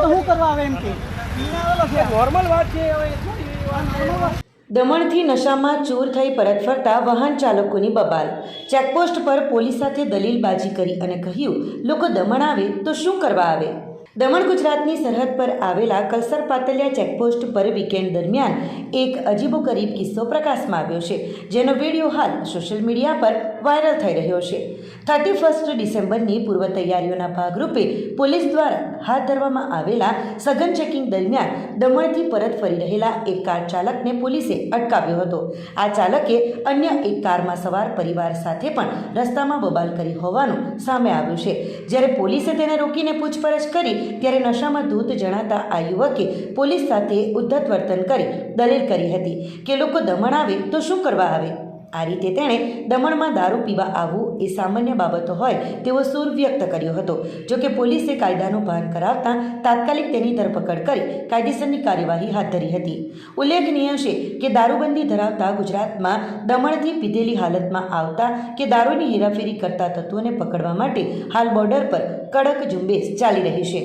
તો શું કરવા આવે એમ કે નોર્મલ વાત છે હવે દમણથી નશામાં ચૂર થઈ પરત ફરતા વાહન ચાલકોની બબાલ. ચેકપોસ્ટ પર પોલીસ સાથે દલીલબાજી કરી અને કહ્યું, લોકો દમણ આવે તો શું કરવા આવે. દમણ ગુજરાતની સરહદ પર આવેલા કલસર પાતલિયા ચેકપોસ્ટ પર વીકેન્ડ દરમિયાન એક અજીબોગરીબ કિસ્સો પ્રકાશમાં આવ્યો છે, જેનો વિડીયો હાલ સોશિયલ મીડિયા પર વાયરલ થઈ રહ્યો છે. 31 ડિસેમ્બરની પૂર્વ તૈયારીઓના ભાગરૂપે પોલીસ દ્વારા હાથ ધરવામાં આવેલા સઘન ચેકિંગ દરમિયાન દમણથી પરત ફરી રહેલા એક કાર ચાલકને પોલીસે અટકાવ્યો હતો. આ ચાલકે અન્ય એક કારમાં સવાર પરિવાર સાથે પણ રસ્તામાં બબાલ કરી હોવાનું સામે આવ્યું છે. જ્યારે પોલીસે તેને રોકીને પૂછપરછ કરી ત્યારે નશામાં ધૂત જણાતા આ યુવકે પોલીસ સાથે ઉદ્ધત વર્તન કરી દલીલ કરી હતી કે લોકો દમણ આવે તો શું કરવા આવે. આ રીતે તેણે દમણમાં દારૂ પીવા આવવું એ સામાન્ય બાબતો હોય તેવો સૂર વ્યક્ત કર્યો હતો. જોકે પોલીસે કાયદાનું ભાન કરાવતા તાત્કાલિક તેની ધરપકડ કરી કાયદેસરની કાર્યવાહી હાથ ધરી હતી. ઉલ્લેખનીય છે કે દારૂબંધી ધરાવતા ગુજરાતમાં દમણથી પીધેલી હાલતમાં આવતા કે દારૂની હેરાફેરી કરતા તત્વોને પકડવા માટે હાલ બોર્ડર પર કડક ઝુંબેશ ચાલી રહી છે.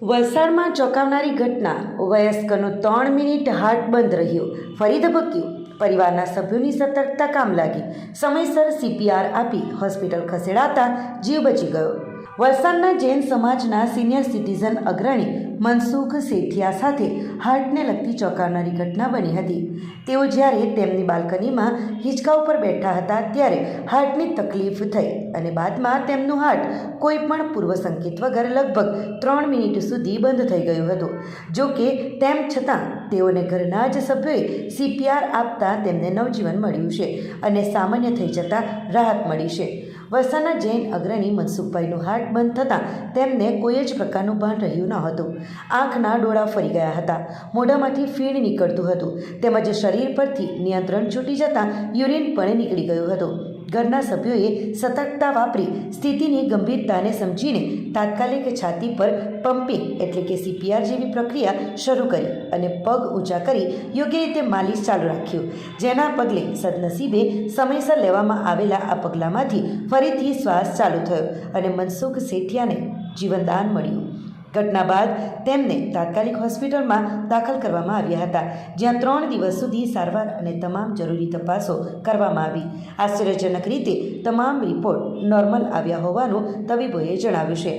વલસાડમાં ચોંકાવનારી ઘટના. વયસ્કનો 3 મિનિટ હાર્ટ બંધ રહ્યો, ફરી ધબક્યું. પરિવારના સભ્યોની સતર્કતા કામ લાગી. સમયસર CPR આપી હોસ્પિટલ ખસેડાતા જીવ બચી ગયો. વલસાડના જૈન સમાજના સિનિયર સિટીઝન અગ્રણી મનસુખ સેઠિયા સાથે હાર્ટને લગતી ચોંકાવનારી ઘટના બની હતી. તેઓ જ્યારે તેમની બાલ્કનીમાં હિંચકા ઉપર બેઠા હતા ત્યારે હાર્ટની તકલીફ થઈ અને બાદમાં તેમનું હાર્ટ કોઈ પણ પૂર્વ સંકેત વગર લગભગ 3 મિનિટ સુધી બંધ થઈ ગયું હતું. જો કે તેમ છતાં તેઓને ઘરના જ સભ્યોએ CPR આપતા તેમને નવજીવન મળ્યું છે અને સામાન્ય થઈ જતાં રાહત મળી છે. વલસાડના જૈન અગ્રણી મનસુખભાઈનું હાર્ટ બંધ થતાં તેમને કોઈ જ પ્રકારનું ભાન રહ્યું ન હતું. આંખના ડોળા ફરી ગયા હતા, મોઢામાંથી ફીણ નીકળતું હતું તેમજ શરીર પરથી નિયંત્રણ છૂટી જતાં યુરિન પણ નીકળી ગયું હતું. ઘરના સભ્યોએ સતર્કતા વાપરી સ્થિતિની ગંભીરતાને સમજીને તાત્કાલિક છાતી પર પમ્પિંગ એટલે કે CPR જેવી પ્રક્રિયા શરૂ કરી અને પગ ઊંચા કરી યોગ્ય રીતે માલિશ ચાલુ રાખ્યું. જેના પગલે સદનસીબે સમયસર લેવામાં આવેલા આ પગલાંમાંથી ફરીથી શ્વાસ ચાલુ થયો અને મનસુખ સેઠિયાને જીવનદાન મળ્યું. ઘટના બાદ તેમને તાત્કાલિક હોસ્પિટલમાં દાખલ કરવામાં આવ્યા હતા, જ્યાં 3 દિવસ સુધી સારવાર અને તમામ જરૂરી તપાસો કરવામાં આવી. આશ્ચર્યજનક રીતે તમામ રિપોર્ટ નોર્મલ આવ્યા હોવાનું તબીબોએ જણાવ્યું છે.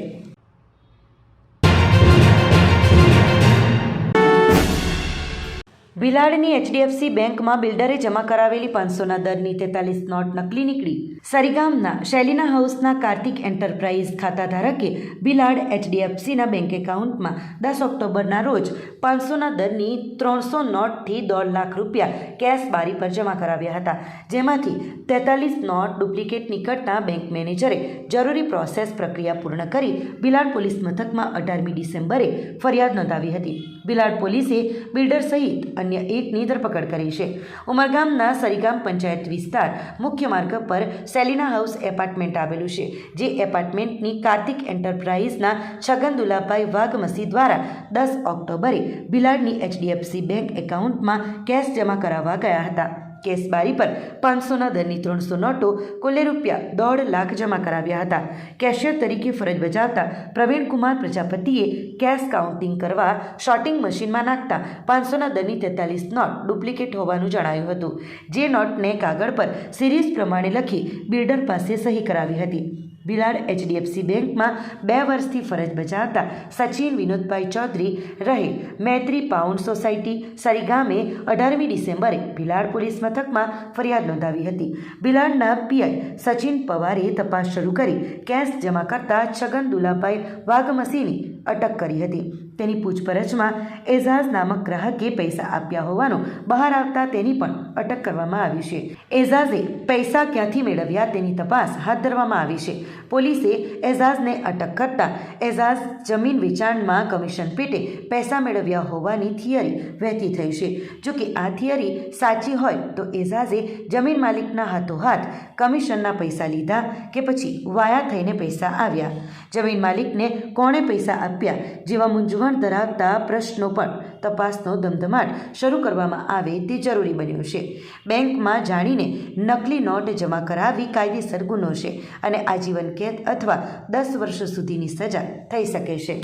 ભિલાડની HDFC બેંકમાં બિલ્ડરે જમા કરાવેલી 500ના દરની 43 નોટ નકલી નીકળી. સરીગામના શૈલીના હાઉસના કાર્તિક એન્ટરપ્રાઇઝ ખાતાધારકે ભિલાડ HDFCના બેંક એકાઉન્ટમાં 10 ઓક્ટોબરના રોજ 500ના દરની 300 નોટથી 1.5 લાખ રૂપિયા કેશ બારી પર જમા કરાવ્યા હતા. જેમાંથી 43 નોટ ડુપ્લિકેટ નીકળતા બેંક મેનેજરે જરૂરી પ્રોસેસ પ્રક્રિયા પૂર્ણ કરી ભિલાડ પોલીસ મથકમાં 18મી ડિસેમ્બરે ફરિયાદ નોંધાવી હતી. ભિલાડ પોલીસે બિલ્ડર સહિત અન્ય એકની ધરપકડ કરી છે. ઉમરગામના સરીગામ પંચાયત વિસ્તાર મુખ્ય માર્ગ પર સેલિના હાઉસ એપાર્ટમેન્ટ આવેલું છે, જે એપાર્ટમેન્ટની કાર્તિક એન્ટરપ્રાઇઝના છગન દુલાભાઈ વાઘમસી દ્વારા 10 ઓક્ટોબરે ભિલાડની HDFC બેંક એકાઉન્ટમાં કેશ જમા કરાવવા ગયા હતા. કેશ બારી પર 500ના દરની 300 નોટો કુલ રૂપિયા 1.5 લાખ જમા કરાવ્યા હતા. કેશિયર તરીકે ફરજ બજાવતા પ્રવીણકુમાર પ્રજાપતિએ કેશ કાઉન્ટિંગ કરવા શોર્ટિંગ મશીનમાં નાખતા 500ના દરની 43 નોટ ડુપ્લિકેટ હોવાનું જણાયું હતું. જે નોટને કાગળ પર સિરીઝ પ્રમાણે લખી બિલ્ડર પાસે સહી કરાવી હતી. ભિલાડ HDFC બેંકમાં 2 વર્ષથી ફરજ બજાવતા સચિન વિનોદભાઈ ચૌધરી રહે મૈત્રી પાઉન્ડ સોસાયટી સરીગામે 18મી ડિસેમ્બરે ભિલાડ પોલીસ મથકમાં ફરિયાદ નોંધાવી હતી. ભિલાડના PI સચિન પવારે તપાસ શરૂ કરી કેશ જમા કરતા છગન દુલાભાઈ વાઘમસીની અટક કરી હતી. તેની પૂછપરછમાં એઝાઝ નામક ગ્રાહકે પૈસા આપ્યા હોવાનું બહાર આવતા તેની પણ અટક કરવામાં આવી છે. એઝાઝે પૈસા ક્યાંથી મેળવ્યા તેની તપાસ હાથ ધરવામાં આવી છે. પોલીસે એઝાઝને અટક કરતા એઝાઝ જમીન વેચાણમાં કમિશન પેટે પૈસા મેળવ્યા હોવાની થિયરી વહેતી થઈ છે. જોકે આ થિયરી સાચી હોય તો એઝાઝે જમીન માલિકના હાથોહાથ કમિશનના પૈસા લીધા કે પછી વાયા થઈને પૈસા આવ્યા. જમીન માલિકને કોણે પૈસા આપ્યા જેવા મૂંઝવણ ધરાવતા પ્રશ્નો પણ તપાસનો ધમધમાટ શરૂ કરવામાં આવે તે જરૂરી બન્યું છે. બેંકમાં જાણીને નકલી નોટ જમા કરાવવી કાયદેસર ગુનો છે અને આજીવન કેદ અથવા 10 વર્ષ સુધીની સજા થઈ શકે છે.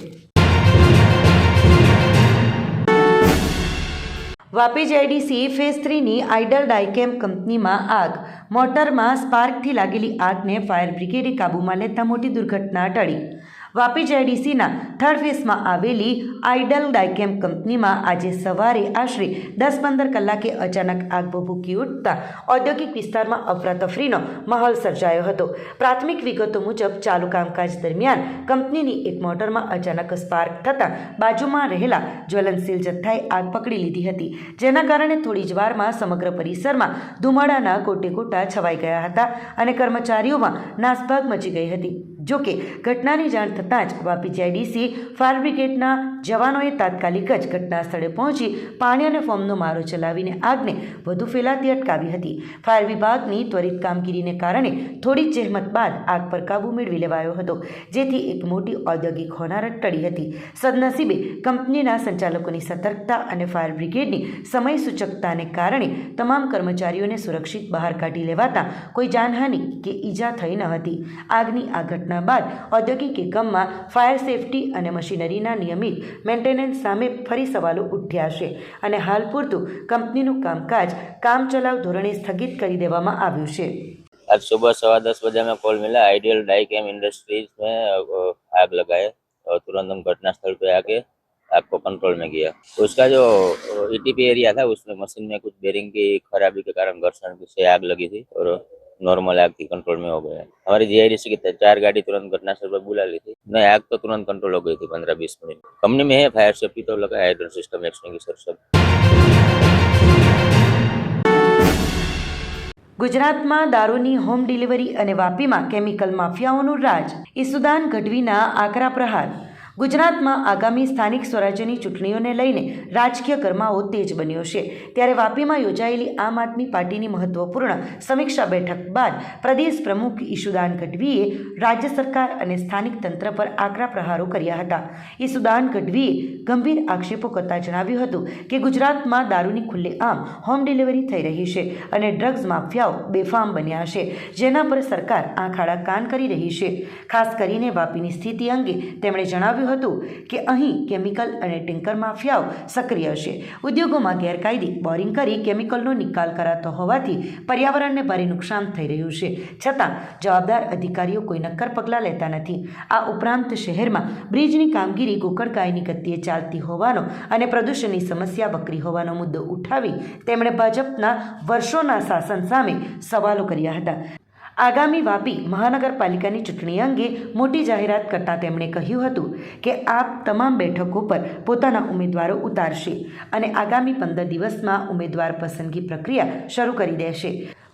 Vapi GIDC phase 3ની idle Dyechem કંપનીમાં આગ. મોટરમાં સ્પાર્કથી લાગેલી આગને ફાયર બ્રિગેડે કાબૂમાં લેતા મોટી દુર્ઘટના ટળી. વાપી જીઆઈડીસીના થર્ડ ફેઝમાં આવેલી આઇડલ ડાયકેમ કંપનીમાં આજે સવારે આશરે 10-15 કલાકે અચાનક આગ ભભૂકી ઉઠતા ઔદ્યોગિક વિસ્તારમાં અફરાતફરીનો માહોલ સર્જાયો હતો. પ્રાથમિક વિગતો મુજબ ચાલુ કામકાજ દરમિયાન કંપનીની એક મોટરમાં અચાનક સ્પાર્ક થતાં બાજુમાં રહેલા જ્વલનશીલ જથ્થાએ આગ પકડી લીધી હતી, જેના કારણે થોડી જ વારમાં સમગ્ર પરિસરમાં ધુમાડાના ગોટેગોટા છવાઈ ગયા હતા અને કર્મચારીઓમાં નાસભાગ મચી ગઈ હતી. જોકે ઘટનાની જાણ થતાં જ વાપી જીઆઈડીસી ફાયર બ્રિગેડના જવાનોએ તાત્કાલિક જ ઘટના સ્થળે પહોંચી પાણી અને ફોર્મનો મારો ચલાવીને આગને વધુ ફેલાતી અટકાવી હતી. ફાયર વિભાગની ત્વરિત કામગીરીને કારણે થોડી જહેમત બાદ આગ પર કાબૂ મેળવી લેવાયો હતો, જેથી એક મોટી ઔદ્યોગિક હોનારત ટળી હતી. સદનસીબે કંપનીના સંચાલકોની સતર્કતા અને ફાયર બ્રિગેડની સમય સૂચકતાને કારણે તમામ કર્મચારીઓને સુરક્ષિત બહાર કાઢી લેવાતા કોઈ જાનહાનિ કે ઈજા થઈ ન હતી. આગની આ ઘટના બાદ ઔદ્યોગિક એકમમાં ફાયર સેફટી અને મશીનરીના નિયમિત મેન્ટેનન્સ સામે ફરી સવાલો ઉઠ્યા છે અને હાલ પૂરતું કંપનીનું કામકાજ કામચલાઉ ધોરણે સ્થગિત કરી દેવામાં આવ્યું છે. आज सुबह 10:15 बजे हमें कॉल मिला आइडियल डाइकेम इंडस्ट्रीज में आग लगा है और तुरंत हम घटना स्थल पे आके आग को कंट्रोल में किया. उसका जो ईटीपी एरिया था उसमें मशीन में कुछ बेरिंग की खराबी के कारण घर्षण से आग लगी थी और नॉर्मल आग की कंट्रोल में हो गया. हमारी जीआईडीसी की 4 गाड़ी तुरंत घटनास्थल पर बुला ली थी. नहीं, आग तो तुरंत कंट्रोल हो गई थी 15-20 मिनट. कंपनी में है फायर सेफ्टी तो लगा, हाइड्रोन सिस्टम, एक्सटिंग्विशर सब. ગુજરાતમાં દારૂની હોમ ડિલિવરી અને વાપીમાં કેમિકલ માફિયાઓનું રાજ. ઈસુદાન ગઢવીના આકરા પ્રહાર. ગુજરાતમાં આગામી સ્થાનિક સ્વરાજ્યની ચૂંટણીઓને લઈને રાજકીય ગરમાવો તેજ બન્યો છે. ત્યારે વાપીમાં યોજાયેલી આમ આદમી પાર્ટીની મહત્વપૂર્ણ સમીક્ષા બેઠક બાદ પ્રદેશ પ્રમુખ ઈસુદાન ગઢવીએ રાજ્ય સરકાર અને સ્થાનિક તંત્ર પર આકરા પ્રહારો કર્યા હતા. ઈસુદાન ગઢવીએ ગંભીર આક્ષેપો કરતા જણાવ્યું હતું કે ગુજરાતમાં દારૂની ખુલ્લેઆમ હોમ ડિલિવરી થઈ રહી છે અને ડ્રગ્સ માફિયાઓ બેફામ બન્યા છે, જેના પર સરકાર આંખ આડા કાન કરી રહી છે. ખાસ કરીને વાપીની સ્થિતિ અંગે તેમણે જણાવ્યું હતું કે અહીં કેમિકલ અને ટેન્કર માફિયાઓ સક્રિય છે. ઉદ્યોગોમાં ગેરકાયદે બોરિંગ કરી કેમિકલનો નિકાલ કરાતો હોવાથી પર્યાવરણને ભારે નુકસાન થઈ રહ્યું છે, છતાં જવાબદાર અધિકારીઓ કોઈ નક્કર પગલાં લેતા નથી. આ ઉપરાંત શહેરમાં બ્રિજની કામગીરી ગોકળગાયની ગતિએ ચાલતી હોવાનો અને પ્રદૂષણની સમસ્યા વકરી હોવાનો મુદ્દો ઉઠાવી તેમણે ભાજપના વર્ષોના શાસન સામે સવાલો કર્યા હતા. આગામી વાપી મહાનગરપાલિકાની ચૂંટણી અંગે મોટી જાહેરાત કરતાં તેમણે કહ્યું હતું કે આપ તમામ બેઠકો પર પોતાના ઉમેદવારો ઉતારશે અને આગામી 15 દિવસમાં ઉમેદવાર પસંદગી પ્રક્રિયા શરૂ કરી દેશે.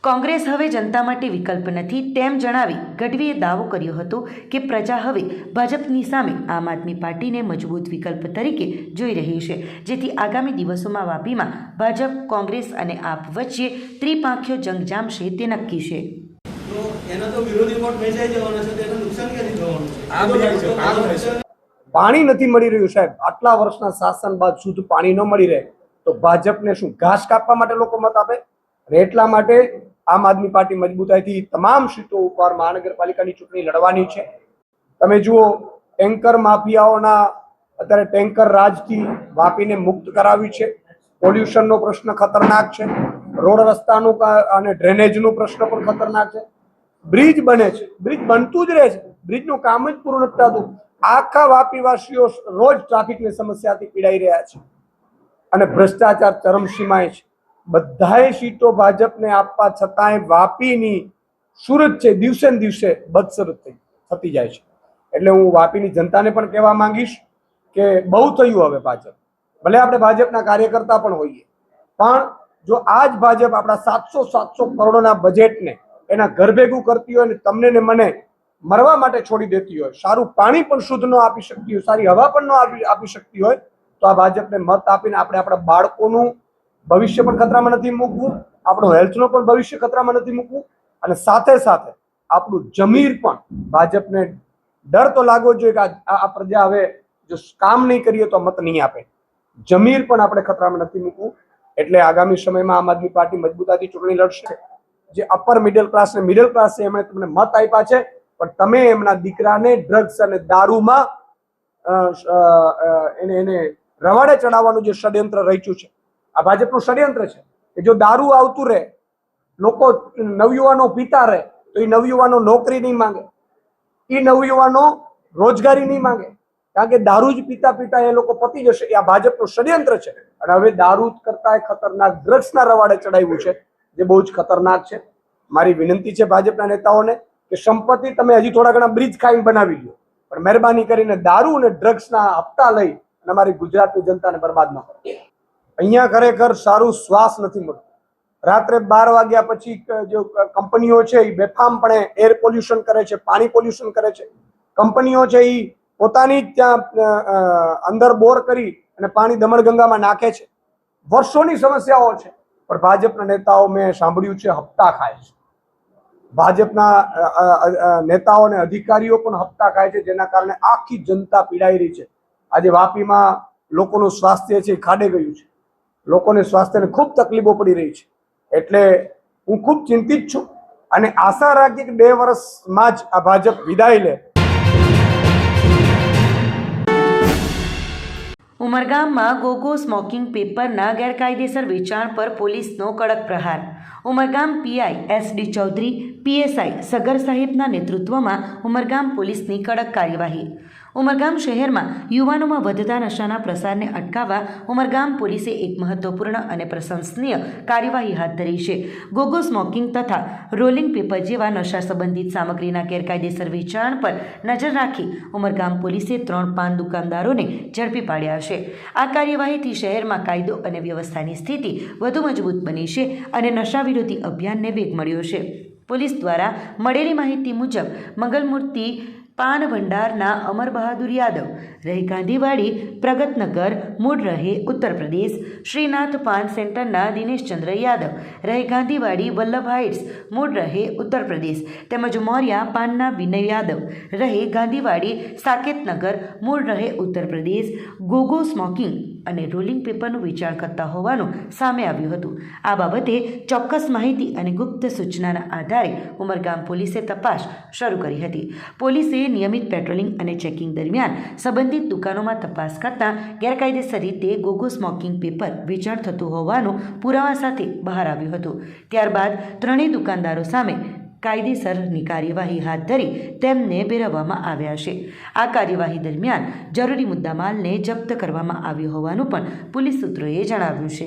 કોંગ્રેસ હવે જનતા માટે વિકલ્પ નથી તેમ જણાવી ગઢવીએ દાવો કર્યો હતો કે પ્રજા હવે ભાજપની સામે આમ આદમી પાર્ટીને મજબૂત વિકલ્પ તરીકે જોઈ રહી છે, જેથી આગામી દિવસોમાં વાપીમાં ભાજપ, કોંગ્રેસ અને આપ વચ્ચે ત્રિપાંખીયો જંગ જામશે તે નક્કી છે. તો એનો તો વિરોધી વોટ વેચાઈ જવાનો છે, તો એને નુકસાન ક્યાંથી થવાનું છે? પાણી નથી મળી રહ્યું સાહેબ. આટલા વર્ષના શાસન બાદ શુદ્ધ પાણી ન મળી રહે તો ભાજપને શું ઘાસ કાપવા માટે લોકો મત આપે? અને એટલા માટે આમ આદમી પાર્ટી મજબૂતાઈથી તમામ સીટો ઉપર મહાનગરપાલિકાની ચૂંટણી લડવાની છે. તમે જુઓ, ટેન્કર માફિયાઓના અત્યારે ટેન્કર રાજથી વાપીને મુક્ત કરાવ્યું છે. પોલ્યુશનનો પ્રશ્ન ખતરનાક છે, રોડ રસ્તાનું અને ડ્રેનેજનો પ્રશ્ન પણ ખતરનાક છે. બ્રિજ બને છે, બ્રિજ બનતું જ રહે છે, બ્રિજનું કામ જ પૂરું નથી થતું. આખા વાપીવાસીઓ રોજ ટ્રાફિકની સમસ્યાથી પીડાઈ રહ્યા છે અને ભ્રષ્ટાચાર ચરમસીમાએ છે. બધાએ સીટો ભાજપને આપવા છતાંય વાપીની સુરત છે દિવસે ને દિવસે બદસુરત થતી જાય છે. એટલે હું વાપીની જનતાને પણ કહેવા માંગીશ કે બહુ થયું હવે ભાજપ. ભલે આપણે ભાજપના કાર્યકર્તા પણ હોઈએ, પણ જો આજ ભાજપ આપણા 700 કરોડના બજેટને એના ઘર ભેગું કરતી હોય ને તમને ને મને મરવા માટે છોડી દેતી હોય, સારું પાણી પણ શુદ્ધ ન આપી શકતી હોય, સારી હવા પણ ન આપી શકતી હોય, તો આ ભાજપને મત આપીને આપણે આપણા બાળકોનું ભવિષ્ય પણ ખતરામાં નથી મૂકવું, આપણું હેલ્થનો પણ ભવિષ્ય ખતરામાં નથી મૂકવું અને સાથે સાથે આપણું જમીર પણ. ભાજપને ડર તો લાગવો જોઈએ કે આ પ્રજા હવે જો કામ નહીં કરીએ તો મત નહીં આપે. જમીર પણ આપણે ખતરામાં નથી મૂકવું. એટલે આગામી સમયમાં આમ આદમી પાર્ટી મજબૂતાથી ચૂંટણી લડશે. જે અપર મિડલ ક્લાસ અને મિડલ ક્લાસ છે એમણે તમને મત આપ્યા છે, પણ તમે એમના દીકરાને ડ્રગ્સ અને દારૂમાં એને રવાડે ચડાવવાનું જે ષડયંત્ર રચ્યું છે, આ ભાજપનું ષડયંત્ર છે કે જો દારૂ આવતું રહે, લોકો નવયુવાનો પીતા રહે, તો એ નવયુવાનો નોકરી નહીં માંગે, એ નવયુવાનો રોજગારી નહીં માંગે, કારણ કે દારૂ જ પીતા પીતા એ લોકો પતી જશે. એ આ ભાજપનું ષડયંત્ર છે. અને હવે દારૂ કરતા ખતરનાક ડ્રગ્સના રવાડે ચડાવ્યું છે, જે બહુ જ ખતરનાક છે. મારી વિનંતી છે ભાજપના નેતાઓને કે સંપત્તિ તમે હજી થોડા ઘણા બ્રિજ ખાઈને બનાવી લો, પણ મહેરબાની કરીને દારૂ અને ડ્રગ્સના હપ્તા લઈ અને અમારી ગુજરાતની જનતાને બરબાદ ન કરો. અહીંયા ખરેખર સારું શ્વાસ નથી મળતું. રાત્રે 12 વાગ્યા પછી જો કંપનીઓ છે એ બેફામપણે એર પોલ્યુશન કરે છે, પાણી પોલ્યુશન કરે છે. કંપનીઓ છે એ પોતાની જ ત્યાં અંદર બોર કરી અને પાણી દમણગંગામાં નાખે છે. વર્ષોની સમસ્યાઓ છે, પણ ભાજપના નેતાઓ મેં સાંભળ્યું છે હપ્તા ખાય છે. ભાજપના નેતાઓ અને અધિકારીઓ પણ હપ્તા ખાય છે, જેના કારણે આખી જનતા પીડાઈ રહી છે. આજે વાપીમાં લોકોનું સ્વાસ્થ્ય છે ખાડે ગયું છે, લોકોને સ્વાસ્થ્યને ખૂબ તકલીફો પડી રહી છે. એટલે હું ખૂબ ચિંતિત છું અને આશા રાખીએ કે 2 વર્ષમાં જ આ ભાજપ વિદાય લે. ઉમરગામમાં ગોગો સ્મોકિંગ પેપરના ગેરકાયદેસર વેચાણ પર પોલીસનો કડક પ્રહાર. Umargam PI SD Chaudhari, PSI Sagar સાહેબના નેતૃત્વમાં ઉમરગામ પોલીસની કડક કાર્યવાહી. ઉમરગામ શહેરમાં યુવાનોમાં વધતા નશાના પ્રસારને અટકાવવા ઉમરગામ પોલીસે એક મહત્વપૂર્ણ અને પ્રશંસનીય કાર્યવાહી હાથ ધરી છે. ગોગો સ્મોકિંગ તથા રોલિંગ પેપર જેવા નશા સંબંધિત સામગ્રીના ગેરકાયદેસર વેચાણ પર નજર રાખી ઉમરગામ પોલીસે 3 પાન દુકાનદારોને ઝડપી પાડ્યા છે. આ કાર્યવાહીથી શહેરમાં કાયદો અને વ્યવસ્થાની સ્થિતિ વધુ મજબૂત બની છે અને નશા વિરોધી અભિયાનને વેગ મળ્યો છે. પોલીસ દ્વારા મળેલી માહિતી મુજબ મંગલમૂર્તિ પાન ભંડારના અમર બહાદુર યાદવ, રહે ગાંધીવાડી પ્રગતનગર, મૂળ રહે ઉત્તર પ્રદેશ, શ્રીનાથ પાન સેન્ટરના દિનેશચંદ્ર યાદવ, રહે ગાંધીવાડી વલ્લભ હાઇટ્સ, મૂળ રહે ઉત્તર પ્રદેશ, તેમજ મોર્યા પાનના વિનય યાદવ, રહે ગાંધીવાડી સાકેતનગર, મૂળ રહે ઉત્તર પ્રદેશ, ગોગો સ્મોકિંગ અને રોલિંગ પેપરનું વેચાણ કરતા હોવાનું સામે આવ્યું હતું. આ બાબતે ચોક્કસ માહિતી અને ગુપ્ત સૂચનાના આધારે ઉમરગામ પોલીસે તપાસ શરૂ કરી હતી. પોલીસે નિયમિત પેટ્રોલિંગ અને ચેકિંગ દરમિયાન સંબંધિત દુકાનોમાં તપાસ કરતા ગેરકાયદેસર રીતે ગોગો સ્મોકિંગ પેપર વેચાણ થતું હોવાનું પુરાવા સાથે બહાર આવ્યું હતું. ત્યારબાદ 3 દુકાનદારો સામે કાયદેસરની કાર્યવાહી હાથ ધરી તેમને ભેરવવામાં આવ્યા છે. આ કાર્યવાહી દરમિયાન જરૂરી મુદ્દામાલને જપ્ત કરવામાં આવ્યો હોવાનું પણ પોલીસ સૂત્રોએ જણાવ્યું છે.